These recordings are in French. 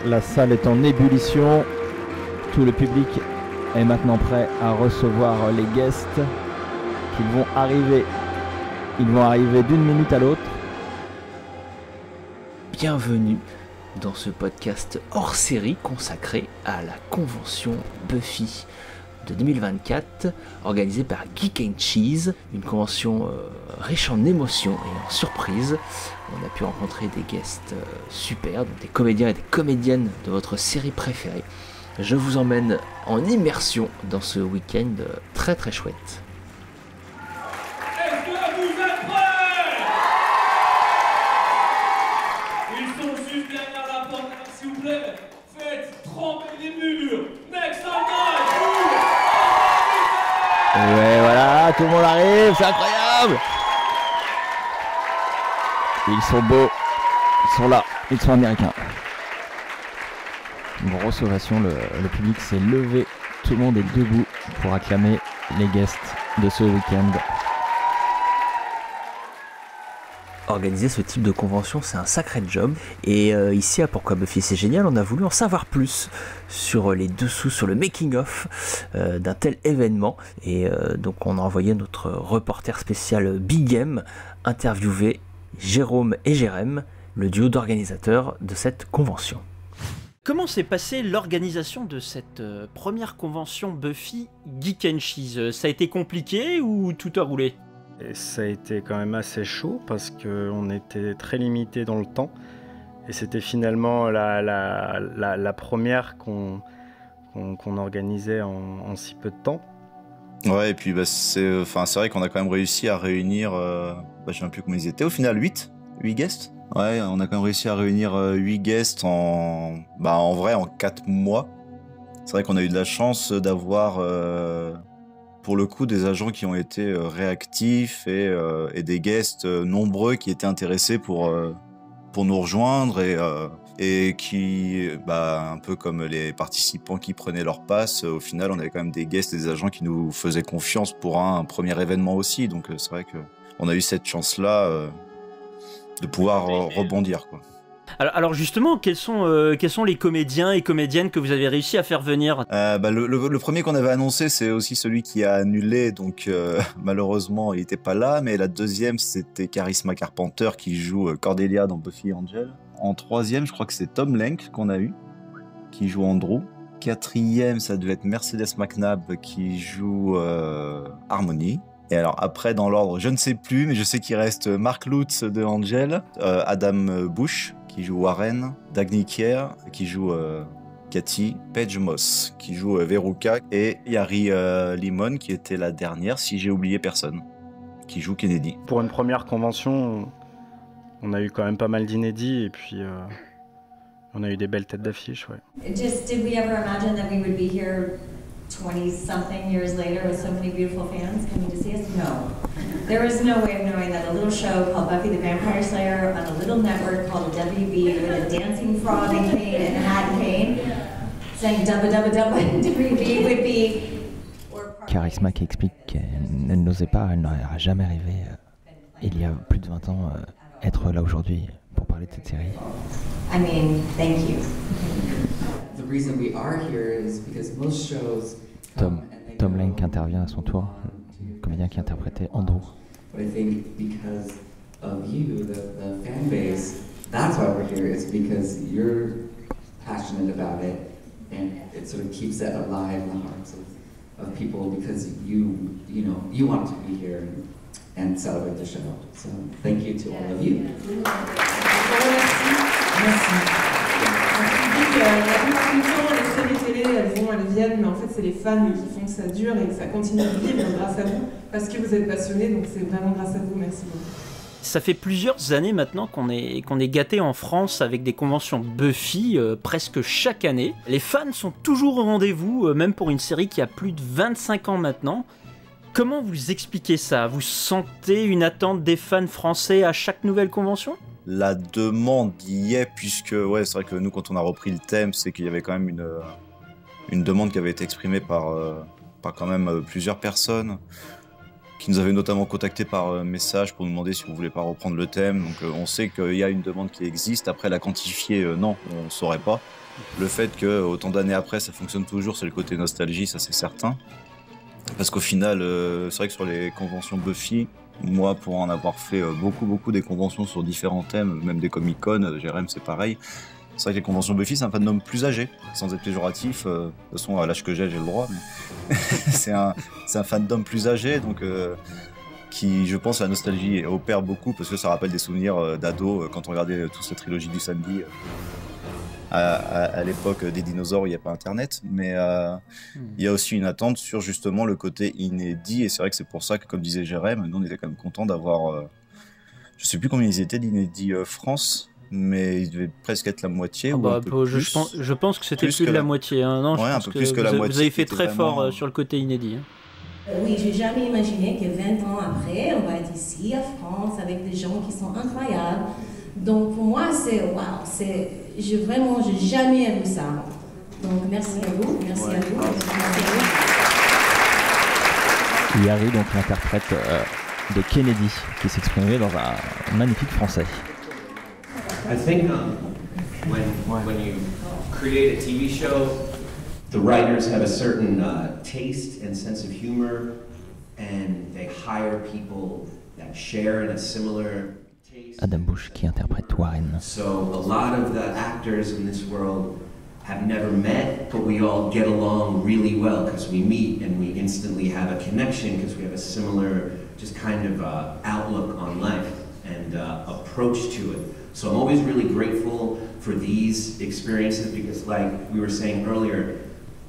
La salle est en ébullition. Tout le public est maintenant prêt à recevoir les guests qui vont arriver. Ils vont arriver d'une minute à l'autre. Bienvenue dans ce podcast hors série consacré à la convention Buffy de 2024, organisée par Geek and Cheese, une convention riche en émotions et en surprises. On a pu rencontrer des guests super, donc des comédiens et des comédiennes de votre série préférée. Je vous emmène en immersion dans ce week-end très très chouette. Est-ce que vous êtes prêts? Ils sont juste derrière la porte, s'il vous plaît. Faites trembler les murs. Make some noise. Ouais, voilà, tout le monde arrive, c'est incroyable. Ils sont beaux, ils sont là, ils sont américains. Une grosse ovation, le public s'est levé, tout le monde est debout pour acclamer les guests de ce week-end. Organiser ce type de convention, c'est un sacré job. Et ici à Pourquoi Buffy c'est génial, on a voulu en savoir plus sur les dessous, sur le making-of d'un tel événement. Et donc on a envoyé notre reporter spécial Big M interviewer Jérôme et Jérém, le duo d'organisateurs de cette convention. Comment s'est passée l'organisation de cette première convention Buffy Geek and Cheese? Ça a été compliqué ou tout a roulé? Et ça a été quand même assez chaud parce qu'on était très limité dans le temps. Et c'était finalement la première qu'on organisait en si peu de temps. Ouais, et puis c'est vrai qu'on a quand même réussi à réunir, je sais même plus combien ils étaient, au final 8 guests. Ouais, on a quand même réussi à réunir 8 guests en vrai en 4 mois. C'est vrai qu'on a eu de la chance d'avoir pour le coup des agents qui ont été réactifs et des guests nombreux qui étaient intéressés pour nous rejoindre et qui, un peu comme les participants qui prenaient leur passe, au final on avait quand même des guests et des agents qui nous faisaient confiance pour un premier événement aussi. Donc c'est vrai qu'on a eu cette chance-là de pouvoir rebondir, quoi. Alors justement, quels sont les comédiens et comédiennes que vous avez réussi à faire venir? Le premier qu'on avait annoncé, c'est aussi celui qui a annulé, donc malheureusement il n'était pas là, mais la deuxième c'était Charisma Carpenter qui joue Cordelia dans Buffy Angel. En troisième, je crois que c'est Tom Lenk qu'on a eu, qui joue Andrew. Quatrième, ça devait être Mercedes McNabb qui joue Harmony. Et alors après, dans l'ordre, je ne sais plus, mais je sais qu'il reste Mark Lutz de Angel, Adam Bush qui joue Warren, Dagny Kier qui joue Cathy, Paige Moss qui joue Veruca et Yari Limon qui était la dernière, si j'ai oublié personne, qui joue Kennedy. Pour une première convention, on a eu quand même pas mal d'inédits et puis on a eu des belles têtes d'affiche, ouais. Did we ever imagine that we would be here 20-something years later with so many beautiful fans coming to see us? No. There was no way of knowing that a little show called Buffy the Vampire Slayer on a little network called the WB with a dancing frog and Kane and Hat and Kane saying Dubba Dubba Dubba WB would be... Charisma qui explique qu'elle n'osait pas, elle n'aurait jamais rêvé, il y a plus de 20 ans, être là aujourd'hui pour parler de cette série. I mean, thank you. The reason we are here is because most shows Tom Lenk intervient à son tour, le comédien qui interprétait Andrew. But I think because of you, the fan base, that's why we're here. It's because you're passionate about it, and it sort of keeps it alive in the hearts of people because you want to be here and celebrate the show. So thank you to all of you. La plupart du temps, les séries télé, elles viennent, mais en fait, c'est les fans qui font que ça dure et que ça continue de vivre grâce à vous, parce que vous êtes passionnés, donc c'est vraiment grâce à vous. Merci beaucoup. Ça fait plusieurs années maintenant qu'on est gâté en France avec des conventions Buffy presque chaque année. Les fans sont toujours au rendez-vous, même pour une série qui a plus de 25 ans maintenant. Comment vous expliquez ça? Vous sentez une attente des fans français à chaque nouvelle convention? La demande y est, puisque c'est vrai que nous, quand on a repris le thème, c'est qu'il y avait quand même une demande qui avait été exprimée par quand même plusieurs personnes qui nous avait notamment contacté par message pour nous demander si on voulait pas reprendre le thème. Donc on sait qu'il y a une demande qui existe. Après, la quantifier, non, on ne saurait pas. Le fait que autant d'années après, ça fonctionne toujours, c'est le côté nostalgie, ça c'est certain. Parce qu'au final, c'est vrai que sur les conventions Buffy, moi, pour en avoir fait beaucoup des conventions sur différents thèmes, même des Comic-Con, Jérém, c'est pareil. C'est vrai que les conventions Buffy, c'est un fandom plus âgé, sans être péjoratif. De toute façon, à l'âge que j'ai le droit. Mais c'est un fandom plus âgé, donc qui, je pense, la nostalgie opère beaucoup parce que ça rappelle des souvenirs d'ado quand on regardait toute cette trilogie du samedi. À l'époque des dinosaures, il n'y a pas internet, mais il y a aussi une attente sur justement le côté inédit, et c'est vrai que c'est pour ça que, comme disait Jérém, nous on était quand même contents d'avoir, je sais plus combien ils étaient d'inédits France, mais ils devaient presque être la moitié. Je pense que c'était plus de la moitié. Hein. Non, ouais, un peu plus que la moitié. Vous avez fait très fort sur le côté inédit. Hein. Oui, j'ai jamais imaginé que 20 ans après, on va être ici à France avec des gens qui sont incroyables. Donc pour moi, c'est waouh, j'ai jamais vu ça. Donc merci à vous, merci à vous. Et Harry, donc l'interprète de Kennedy, qui s'exprimait dans un magnifique français. I think when you create a TV show, the writers have a certain taste and sense of humor, and they hire people that share in a similar taste. Adam Bush qui interprète Warren. So a lot of the actors in this world have never met, but we all get along really well because we meet and we instantly have a connection because we have a similar just kind of outlook on life and approach to it. So I'm always really grateful for these experiences because, like we were saying earlier,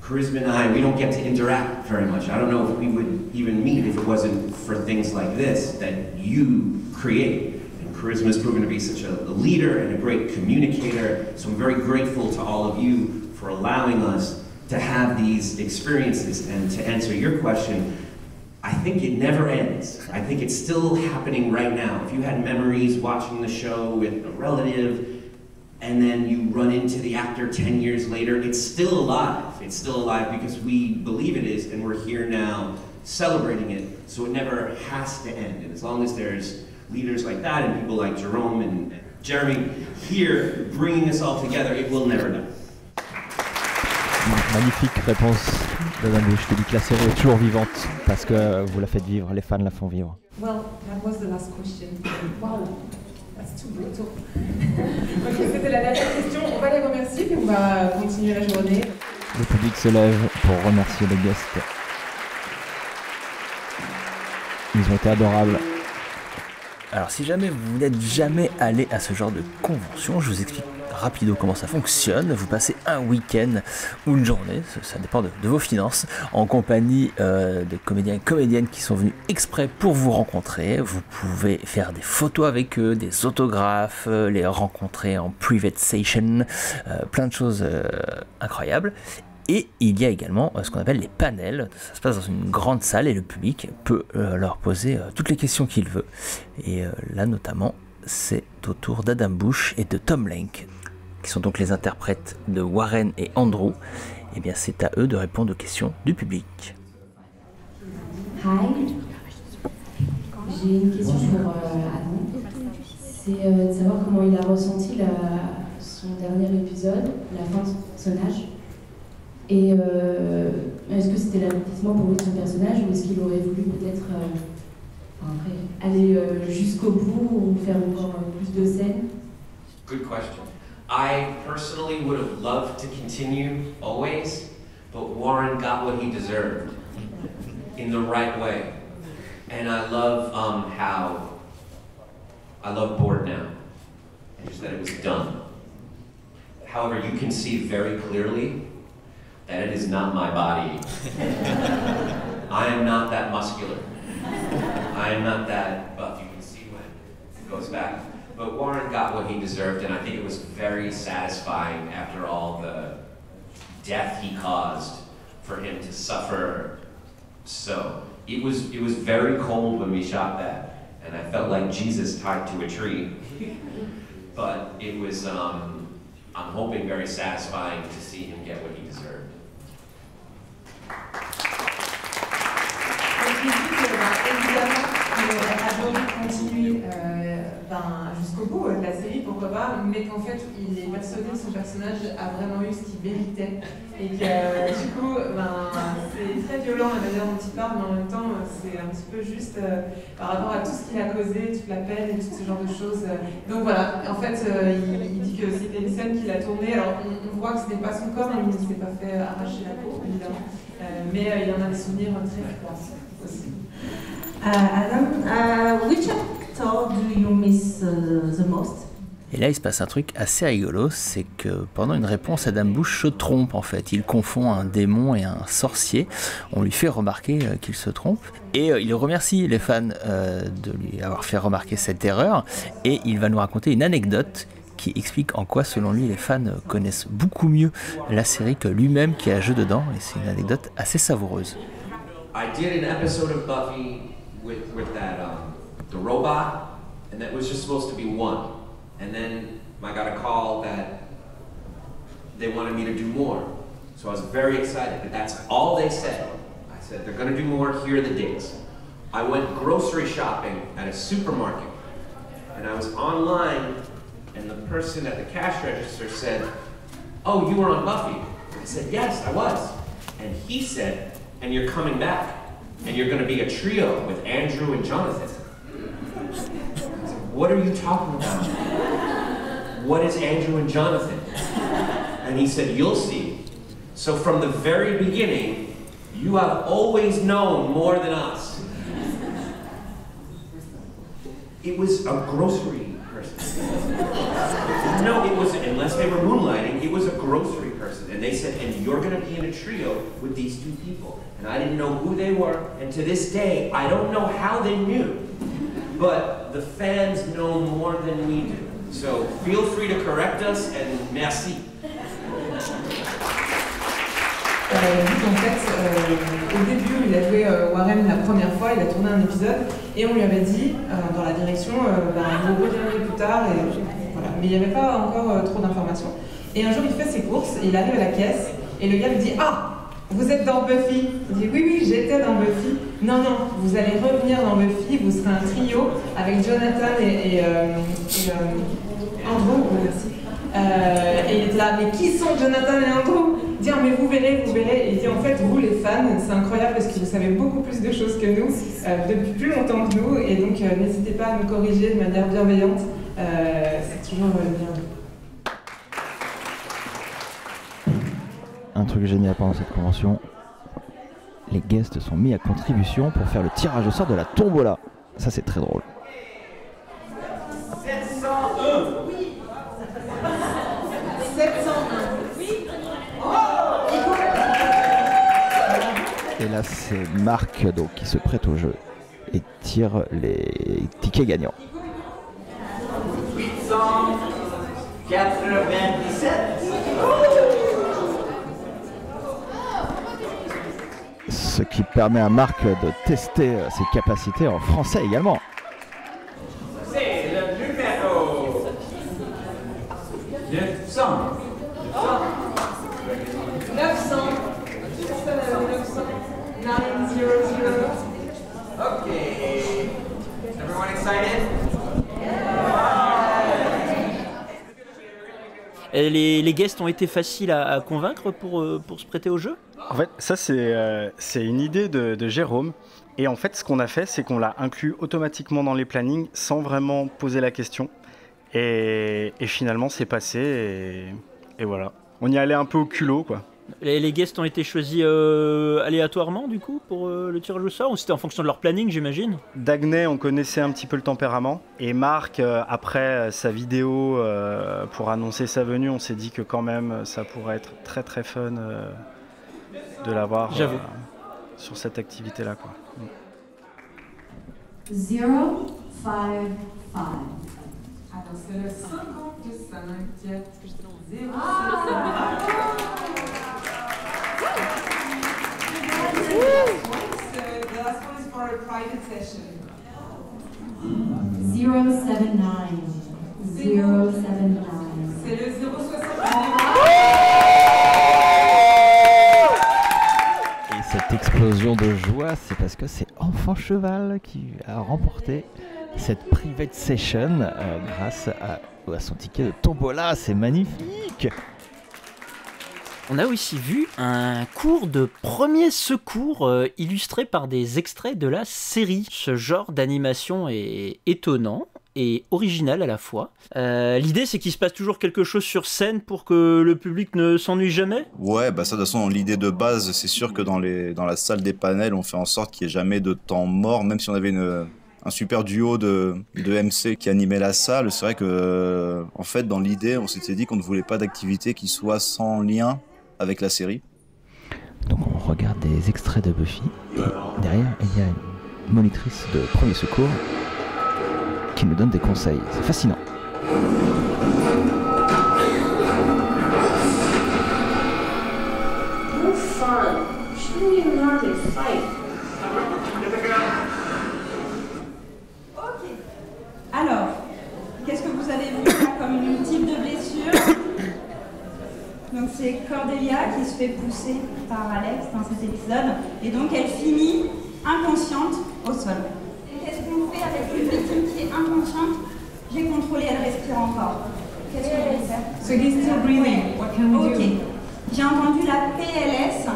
Charisma and I, we don't get to interact very much. I don't know if we would even meet if it wasn't for things like this that you create. And Charisma has proven to be such a leader and a great communicator. So I'm very grateful to all of you for allowing us to have these experiences. And to answer your question, I think it never ends. I think it's still happening right now. If you had memories watching the show with a relative, and then you run into the actor 10 years later, it's still alive. It's still alive because we believe it is, and we're here now celebrating it, so it never has to end. And as long as there's leaders like that and people like Jerome and Jeremy here bringing us all together, it will never die. Magnifique réponse d'Adam Bush qui dit que la série est toujours vivante parce que vous la faites vivre, les fans la font vivre. Well, that was the last question. Wow, that's too brutal. Ok, c'était la dernière question. On va les remercier puis on va continuer la journée. Le public se lève pour remercier les guests. Ils ont été adorables. Alors si jamais vous n'êtes jamais allé à ce genre de convention, je vous explique rapido comment ça fonctionne. Vous passez un week-end ou une journée, ça dépend de vos finances, en compagnie de comédiens et comédiennes qui sont venus exprès pour vous rencontrer. Vous pouvez faire des photos avec eux, des autographes, les rencontrer en private session, plein de choses incroyables. Et il y a également ce qu'on appelle les panels. Ça se passe dans une grande salle et le public peut leur poser toutes les questions qu'il veut. Et là notamment, c'est au tour d'Adam Bush et de Tom Lenk, qui sont donc les interprètes de Warren et Andrew. Et bien c'est à eux de répondre aux questions du public. Hi, j'ai une question pour Adam. C'est de savoir comment il a ressenti son dernier épisode, la fin de son personnage. Et est-ce que c'était l'aboutissement pour lui de son personnage ou est-ce qu'il aurait voulu peut-être aller jusqu'au bout ou faire encore plus de scènes? Good question. I personally would have loved to continue always, but Warren got what he deserved in the right way. And I love I love Bored now. And just that it was done. However, you can see very clearly that it is not my body. I am not that muscular. I am not that buff. You can see when it goes back. But Warren got what he deserved, and I think it was very satisfying after all the death he caused for him to suffer. So it was very cold when we shot that, and I felt like Jesus tied to a tree. But it was, I'm hoping, very satisfying to see him get what he deserved. Évidemment, jusqu'au bout de la série, pourquoi pas, mais qu'en fait, il est persuadé que son personnage a vraiment eu ce qu'il méritait. Et que du coup, c'est très violent la manière dont il parle, mais en même temps, c'est un petit peu juste par rapport à tout ce qu'il a causé, toute la peine et tout ce genre de choses. Donc voilà, en fait, il dit que c'était une scène qu'il a tournée. Alors, on voit que ce n'est pas son corps, il ne s'est pas fait arracher la peau, évidemment, mais il en a des souvenirs très forts aussi. Adam, which actor do you miss the most? Et là, il se passe un truc assez rigolo, c'est que pendant une réponse, Adam Bush se trompe en fait. Il confond un démon et un sorcier. On lui fait remarquer qu'il se trompe. Et il remercie les fans de lui avoir fait remarquer cette erreur. Et il va nous raconter une anecdote qui explique en quoi, selon lui, les fans connaissent beaucoup mieux la série que lui-même qui a joué dedans. Et c'est une anecdote assez savoureuse. I did an episode of Buffy with that the robot, and that was just supposed to be one. And then I got a call that they wanted me to do more. So I was very excited, but that's all they said. I said, they're gonna do more, here are the dates. I went grocery shopping at a supermarket, and I was online, and the person at the cash register said, oh, you were on Buffy? I said, yes, I was. And he said, and you're coming back, and you're gonna be a trio with Andrew and Jonathan. I said, what are you talking about? What is Andrew and Jonathan? And he said, you'll see. So from the very beginning, you have always known more than us. It was a grocery person. No, it wasn't, unless they were moonlighting, it was a grocery person. And they said, and you're gonna be in a trio with these two people. And I didn't know who they were, and to this day, I don't know how they knew. But the fans know more than we do. So feel free to correct us, and merci. En fait, au début, il a joué Warren la première fois, il a tourné un épisode, et on lui avait dit, dans la direction, vous reviendrez plus tard, et voilà. Mais il n'y avait pas encore trop d'informations. Et un jour, il fait ses courses, et il arrive à la caisse, et le gars lui dit, ah, vous êtes dans Buffy? Il dit, oui, oui, j'étais dans Buffy. Non, non, vous allez revenir dans Buffy, vous serez un trio avec Jonathan et Andrew, merci. Et il était là, mais qui sont Jonathan et Andrew? Il dit, ah, mais vous verrez, vous verrez. Et il dit, en fait, vous les fans, c'est incroyable parce que vous savez beaucoup plus de choses que nous, depuis plus longtemps que nous, et donc n'hésitez pas à nous corriger de manière bienveillante, c'est toujours bienvenu. Un truc génial pendant cette convention, les guests sont mis à contribution pour faire le tirage au sort de la tombola. Ça, c'est très drôle. 701. Oui. 701. Oui. Et là, c'est Marc donc, qui se prête au jeu et tire les tickets gagnants. 897. Ce qui permet à Marc de tester ses capacités en français également. C'est le numéro 900. 900. 900. Ok. Everyone excited? Et les guests ont été faciles à convaincre pour se prêter au jeu? En fait, ça c'est une idée de Jérôme. Et en fait, ce qu'on a fait, c'est qu'on l'a inclus automatiquement dans les plannings sans vraiment poser la question. Et finalement, c'est passé et voilà. On y allait un peu au culot, quoi. Les guests ont été choisis aléatoirement, du coup, pour le tirage au sort? Ou c'était en fonction de leur planning, j'imagine? Dagney, on connaissait un petit peu le tempérament. Et Marc, après sa vidéo pour annoncer sa venue, on s'est dit que quand même, ça pourrait être très très fun de l'avoir sur cette activité-là, quoi. 055. Alors c'est le 55. 055. The last one is for a private session. 079. 079. C'est le 069. Et cette explosion de joie, c'est parce que c'est Enfant Cheval qui a remporté cette private session grâce à son ticket de tombola. C'est magnifique. On a aussi vu un cours de premier secours illustré par des extraits de la série. Ce genre d'animation est étonnant et original à la fois. L'idée, c'est qu'il se passe toujours quelque chose sur scène pour que le public ne s'ennuie jamais. Ouais, bah ça de toute façon, l'idée de base, c'est sûr que dans la salle des panels, on fait en sorte qu'il n'y ait jamais de temps mort, même si on avait un super duo de MC qui animait la salle. C'est vrai que, en fait, dans l'idée, on s'était dit qu'on ne voulait pas d'activité qui soit sans lien avec la série. Donc on regarde des extraits de Buffy, et derrière, il y a une monitrice de premier secours qui nous donne des conseils. C'est fascinant. No fun. She didn't even know how to fight. Ok. Alors, qu'est-ce que vous avez vu là comme une type de blessure? Donc c'est Cordelia qui se fait pousser par Alex dans cet épisode, et donc elle finit inconsciente au sol. Et qu'est-ce qu'on fait avec une victime qui est inconsciente? J'ai contrôlé, elle respire encore. Qu'est-ce qu'on peut faire? So he's still breathing. What can we do? Ok. J'ai entendu la PLS.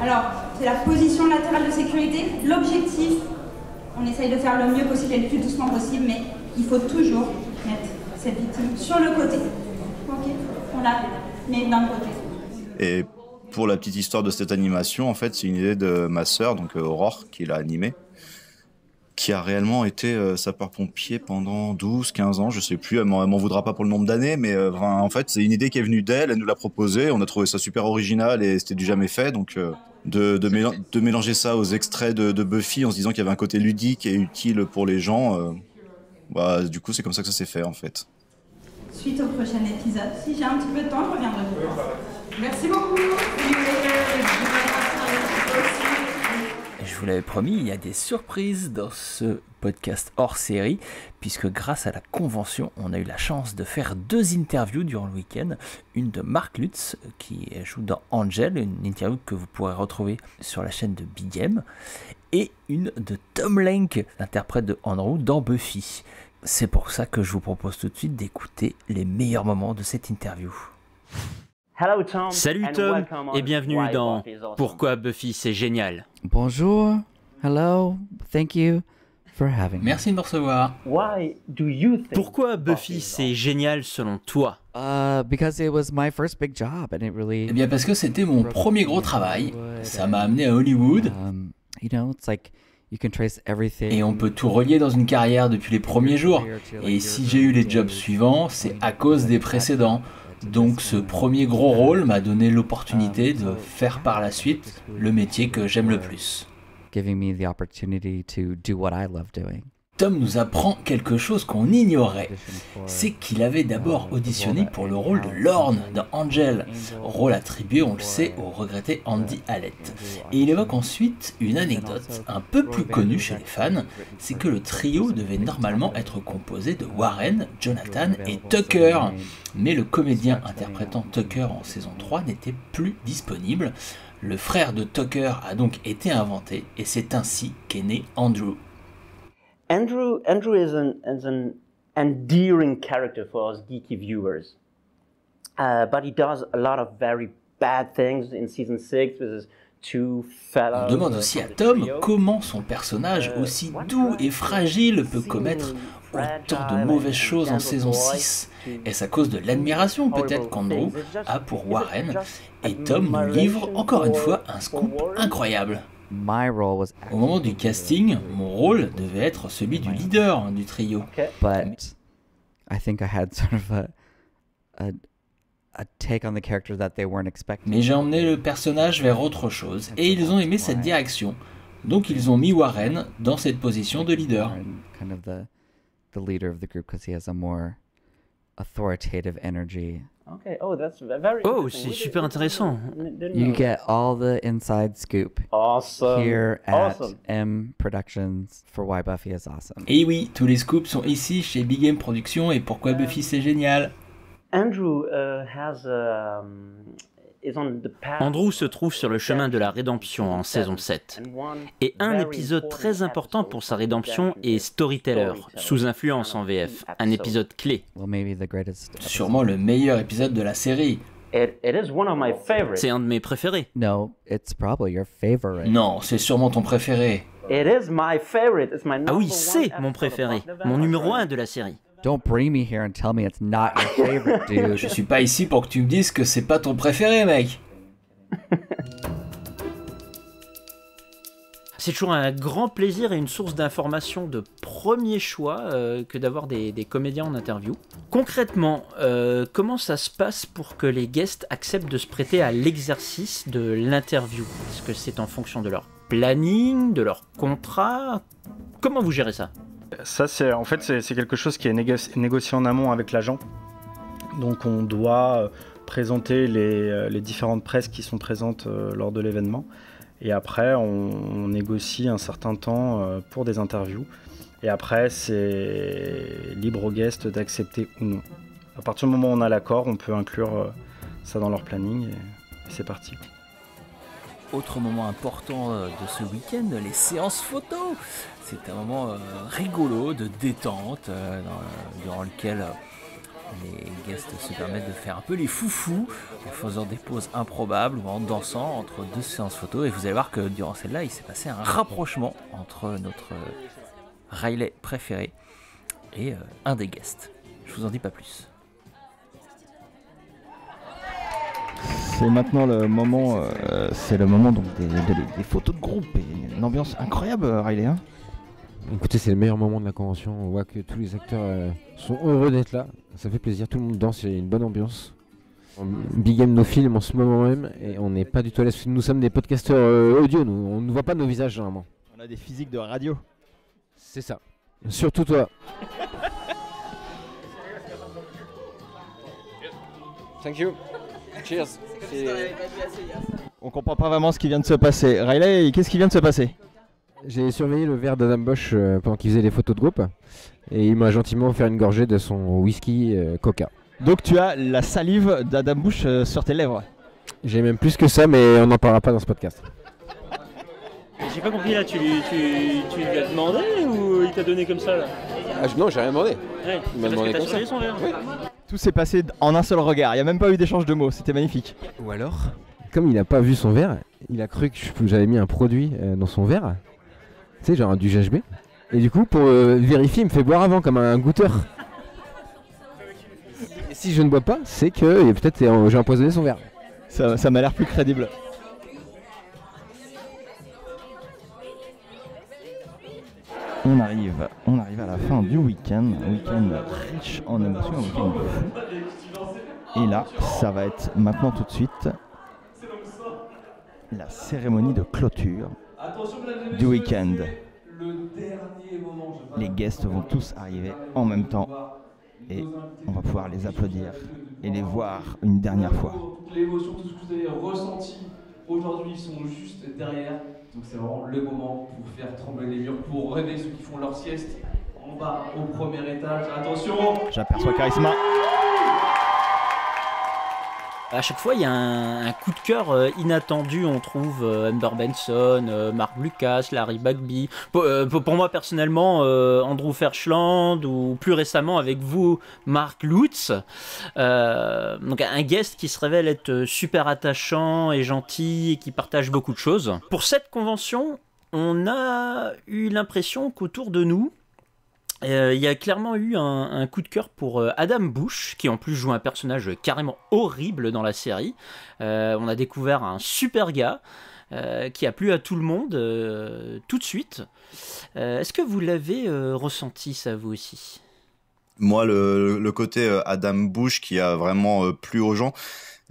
Alors, c'est la position latérale de sécurité. L'objectif, on essaye de faire le mieux possible et le plus doucement possible, mais il faut toujours mettre cette victime sur le côté. Ok? On la met d'un côté. Et pour la petite histoire de cette animation, en fait, c'est une idée de ma sœur, donc Aurore, qui l'a animée, qui a réellement été sapeur-pompier pendant 12-15 ans, je sais plus, elle m'en voudra pas pour le nombre d'années, mais en fait, c'est une idée qui est venue d'elle, elle nous l'a proposée, on a trouvé ça super original et c'était du jamais fait, donc de mélanger ça aux extraits de Buffy en se disant qu'il y avait un côté ludique et utile pour les gens, du coup, c'est comme ça que ça s'est fait, en fait. Suite au prochain épisode, si j'ai un petit peu de temps, je reviendrai vous voir. Merci beaucoup. Je vous l'avais promis, il y a des surprises dans ce podcast hors série, puisque grâce à la convention, on a eu la chance de faire 2 interviews durant le week-end. Une de Mark Lutz, qui joue dans Angel, une interview que vous pourrez retrouver sur la chaîne de Big M, et une de Tom Lenk, l'interprète de Andrew dans Buffy. C'est pour ça que je vous propose tout de suite d'écouter les meilleurs moments de cette interview. Salut Tom, et bienvenue dans Pourquoi Buffy c'est génial. Bonjour, hello, thank you for having me. Merci de me recevoir. Pourquoi Buffy c'est génial selon toi? Because it was my first big job and it really... Eh bien parce que c'était mon premier gros travail, ça m'a amené à Hollywood. You know, it's like you can trace everything. Et on peut tout relier dans une carrière depuis les premiers jours. Et si j'ai eu les jobs suivants, c'est à cause des précédents. Donc ce premier gros rôle m'a donné l'opportunité de faire par la suite le métier que j'aime le plus. Giving me the opportunity to do what I love doing. Tom nous apprend quelque chose qu'on ignorait. C'est qu'il avait d'abord auditionné pour le rôle de Lorne dans Angel, rôle attribué, on le sait, au regretté Andy Hallett. Et il évoque ensuite une anecdote un peu plus connue chez les fans, c'est que le trio devait normalement être composé de Warren, Jonathan et Tucker. Mais le comédien interprétant Tucker en saison 3 n'était plus disponible. Le frère de Tucker a donc été inventé et c'est ainsi qu'est né Andrew. Andrew is an endearing character for us geeky viewers, but he does a lot of very bad things in season 6 with his two fellows. On demande aussi à Tom comment son personnage aussi doux et fragile peut commettre autant de mauvaises choses en saison 6. Est-ce à cause de l'admiration peut-être qu'Andrew a pour Warren? Et Tom nous livre encore une fois un scoop incroyable. Au moment du casting, mon rôle devait être celui du leader du trio. But I think I had sort of a take on the character that they weren't expecting. Mais j'ai emmené le personnage vers autre chose et ils ont aimé cette direction. Donc ils ont mis Warren dans cette position de leader. Kind of the leader of the group because he has a more authoritative energy. Oh, c'est super intéressant. You get all the inside scoop here at M Productions for Why Buffy is Awesome. Et oui, tous les scoops sont ici chez Big M Productions et pourquoi Buffy c'est génial. Andrew Andrew se trouve sur le chemin de la rédemption en saison 7. Et un épisode très important pour sa rédemption est Storyteller, sous influence en VF, un épisode clé. Sûrement le meilleur épisode de la série. C'est un de mes préférés. No, it's probably your favorite. Non, c'est sûrement ton préféré. Ah oui, c'est mon préféré, mon numéro 1 de la série. Don't bring me here and tell me it's not your favorite, dude. Je suis pas ici pour que tu me dises que c'est pas ton préféré, mec. C'est toujours un grand plaisir et une source d'information de premier choix que d'avoir des comédiens en interview. Concrètement, comment ça se passe pour que les guests acceptent de se prêter à l'exercice de l'interview? Est-ce que c'est en fonction de leur planning, de leur contrat? Comment vous gérez ça? Ça, c'est quelque chose qui est négocié en amont avec l'agent. Donc on doit présenter les différentes presses qui sont présentes lors de l'événement. Et après, on négocie un certain temps pour des interviews. Et après, c'est libre aux guests d'accepter ou non. À partir du moment où on a l'accord, on peut inclure ça dans leur planning et c'est parti. Autre moment important de ce week-end, les séances photos. C'est un moment rigolo de détente durant lequel les guests se permettent de faire un peu les foufous en faisant des poses improbables ou en dansant entre deux séances photos. Et vous allez voir que durant celle-là, il s'est passé un rapprochement entre notre Riley préféré et un des guests. Je vous en dis pas plus. C'est maintenant le moment, donc des photos de groupe et une ambiance incroyable, Riley. Hein. Écoutez, c'est le meilleur moment de la convention. On voit que tous les acteurs sont heureux d'être là. Ça fait plaisir, tout le monde danse, il y a une bonne ambiance. On big game nos films en ce moment même et on n'est pas du tout à l'aise. Nous sommes des podcasteurs audio, on ne voit pas nos visages généralement. On a des physiques de radio. C'est ça. Surtout toi. Thank you. Cheers. On comprend pas vraiment ce qui vient de se passer. Riley, qu'est-ce qui vient de se passer? J'ai surveillé le verre d'Adam Bosch pendant qu'il faisait les photos de groupe et il m'a gentiment offert une gorgée de son whisky Coca. Donc tu as la salive d'Adam Bosch sur tes lèvres? J'ai même plus que ça, mais on n'en parlera pas dans ce podcast. J'ai pas compris là, tu lui as demandé ou il t'a donné comme ça là? Non, j'ai rien demandé. Ouais, il m'a demandé comme ça. Son verre. Oui. Tout s'est passé en un seul regard, il n'y a même pas eu d'échange de mots, c'était magnifique. Ou alors, comme il n'a pas vu son verre, il a cru que j'avais mis un produit dans son verre. Tu sais, genre du GHB. Et du coup, pour vérifier, il me fait boire avant, comme un goûteur. Et si je ne bois pas, c'est que peut-être j'ai empoisonné son verre. Ça m'a l'air plus crédible. On arrive à la fin du week-end. Un week-end riche en émotions, un week-end de fou. Et là, ça va être maintenant tout de suite la cérémonie de clôture du week-end. Les guests vont tous arriver en même temps et on va pouvoir les applaudir et les voir une dernière fois. Toute l'émotion, tout ce que vous avez ressenti aujourd'hui, ils sont juste derrière. Donc c'est vraiment le moment pour faire trembler les murs, pour rêver ceux qui font leur sieste en bas au premier étage. Attention! J'aperçois Charisma. À chaque fois, il y a un coup de cœur inattendu. On trouve Amber Benson, Mark Lucas, Larry Bagby. Pour moi, personnellement, Andrew Fershland ou plus récemment avec vous, Mark Lutz. Donc un guest qui se révèle être super attachant et gentil et qui partage beaucoup de choses. Pour cette convention, on a eu l'impression qu'autour de nous, il y a clairement eu un coup de cœur pour Adam Bush, qui en plus joue un personnage carrément horrible dans la série. On a découvert un super gars qui a plu à tout le monde tout de suite. Est-ce que vous l'avez ressenti ça vous aussi? Moi, le côté Adam Bush qui a vraiment plu aux gens,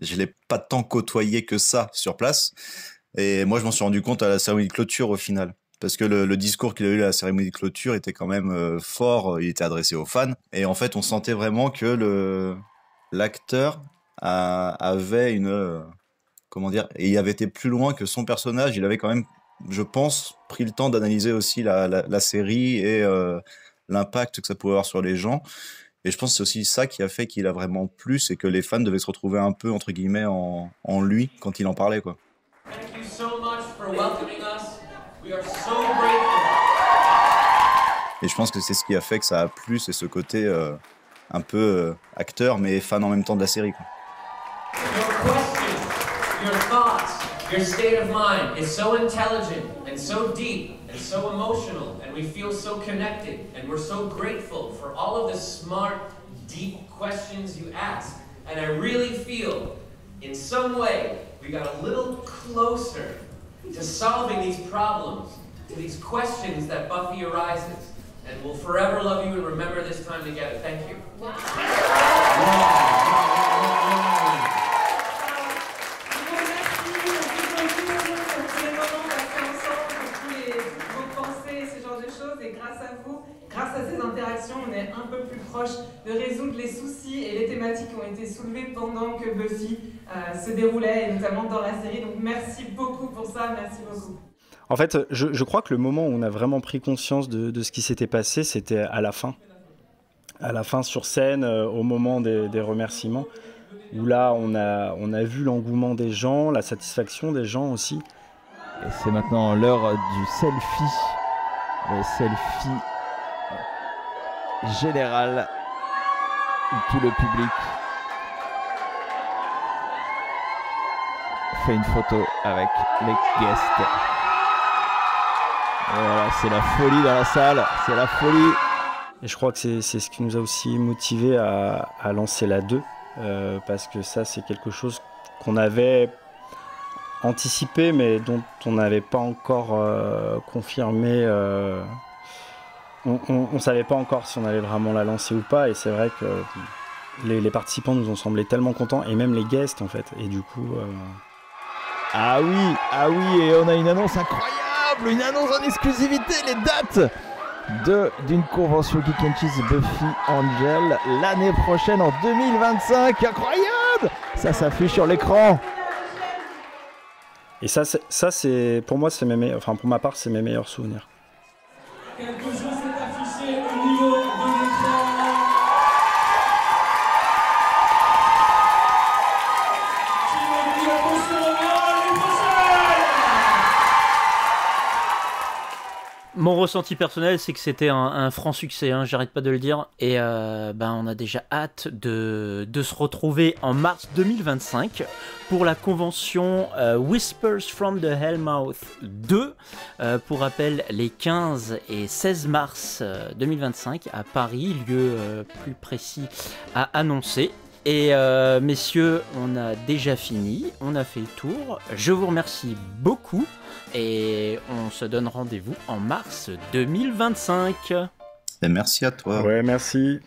je l'ai pas tant côtoyé que ça sur place. Et moi, je m'en suis rendu compte à la cérémonie de clôture au final. Parce que le discours qu'il a eu à la cérémonie de clôture était quand même fort, il était adressé aux fans. Et en fait, on sentait vraiment que l'acteur avait une... comment dire, et il avait été plus loin que son personnage. Il avait quand même, je pense, pris le temps d'analyser aussi la série et l'impact que ça pouvait avoir sur les gens. Et je pense que c'est aussi ça qui a fait qu'il a vraiment plu, c'est que les fans devaient se retrouver un peu, entre guillemets, en lui quand il en parlait, quoi. Thank you so much for welcoming us. We are so grateful. Et je pense que c'est ce qui a fait que ça a plu, c'est ce côté un peu acteur, mais fan en même temps de la série, quoi. Your questions, your thoughts, your state of mind is so intelligent and so deep and so emotional, and we feel so connected, and we're so grateful for all of the smart, deep questions you ask. And I really feel, in some way, we got a little closer to solving these problems, to these questions that Buffy arises. And we'll forever love you and remember this time together. Thank you. Grâce à ces interactions, on est un peu plus proche de résoudre les soucis et les thématiques qui ont été soulevées pendant que Buffy se déroulait, et notamment dans la série. Donc merci beaucoup pour ça, merci beaucoup. En fait, je crois que le moment où on a vraiment pris conscience de ce qui s'était passé, c'était à la fin. À la fin sur scène, au moment des remerciements, où là, on a vu l'engouement des gens, la satisfaction des gens aussi. Et c'est maintenant l'heure du selfie. Le selfie général où tout le public fait une photo avec les guests. Et voilà, c'est la folie dans la salle, c'est la folie. Et je crois que c'est ce qui nous a aussi motivé à lancer la 2, parce que ça, c'est quelque chose qu'on avait anticipé, mais dont on n'avait pas encore confirmé. On ne savait pas encore si on allait vraiment la lancer ou pas, et c'est vrai que les participants nous ont semblé tellement contents, et même les guests en fait, et du coup... Ah oui, et on a une annonce incroyable, une annonce en exclusivité, les dates d'une convention Geek and Cheese Buffy Angel l'année prochaine en 2025, incroyable! Ça s'affiche sur l'écran. Et ça c'est pour moi, pour ma part, c'est mes meilleurs souvenirs. Quelque chose s'est affiché au niveau de l'écran. Qui me dit attention l'année prochaine. Mon ressenti personnel, c'est que c'était un franc succès, hein, j'arrête pas de le dire. Et on a déjà hâte de se retrouver en mars 2025 pour la convention Whispers from the Hellmouth 2. Pour rappel, les 15 et 16 mars 2025 à Paris, lieu plus précis à annoncer. Et messieurs, on a déjà fini, on a fait le tour. Je vous remercie beaucoup et on se donne rendez-vous en mars 2025. Et merci à toi. Ouais, merci.